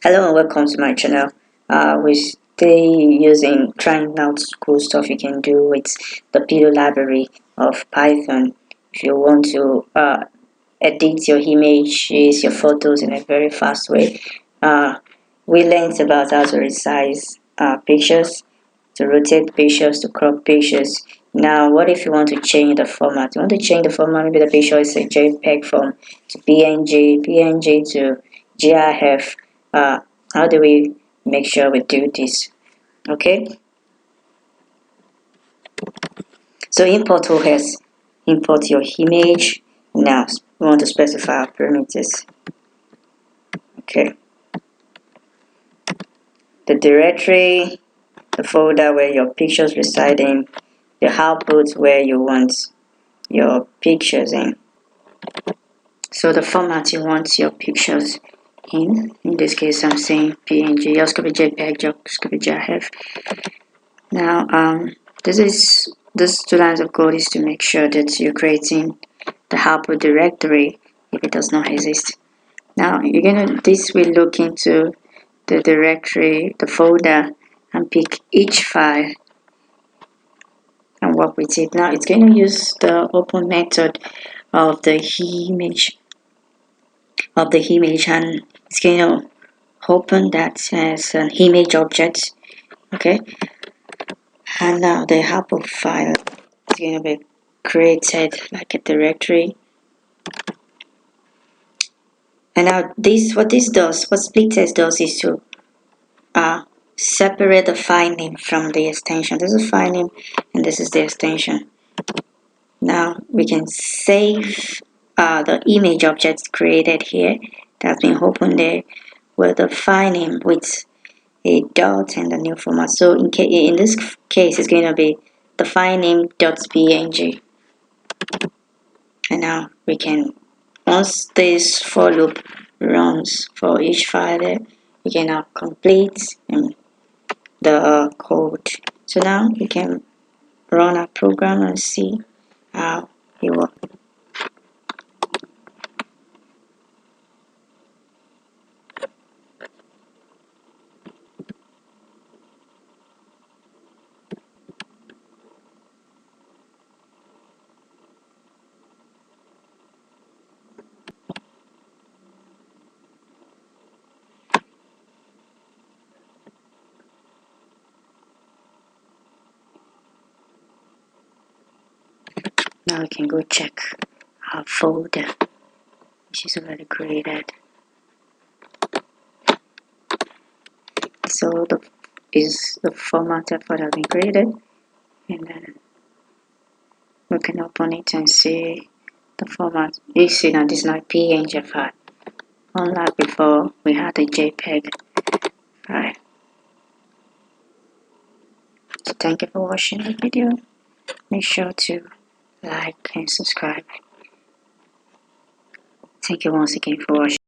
Hello and welcome to my channel. We trying out cool stuff you can do with the Pillow library of Python. If you want to edit your images, your photos in a very fast way. We learned about how to resize pictures, to rotate pictures, to crop pictures. Now, what if you want to change the format? You want to change the format, maybe the picture is a JPG from to PNG to GIF. How do we make sure we do this? Okay, so import OS, import your image. Now we want to specify our parameters. Okay, the directory, the folder where your pictures reside in, the output where you want your pictures in. So the format you want your pictures in this case I'm saying PNG, yours could be JPG, yours could be GIF. Now this two lines of code is to make sure that you're creating the output directory if it does not exist. Now this will look into the directory, the folder, and pick each file and work with it. Now it's going to use the open method of the image and it's going to open that as an image object. Okay, and now the output file is going to be created like a directory. And now what split test does is to separate the file name from the extension. This is file name and this is the extension. Now we can save the image object created here that's been opened there with the file name with a dot and the new format. So in this case it's going to be the file name .png. And now we can, once this for loop runs for each file there, we can now complete the code. So now we can run our program and see how it works. Now we can go check our folder, which is already created. So the formatted folder has been created, and then we can open it and see the format. You see now this is not PNG file, unlike before we had a JPG file. So thank you for watching the video. Make sure to like and subscribe. Thank you once again for watching.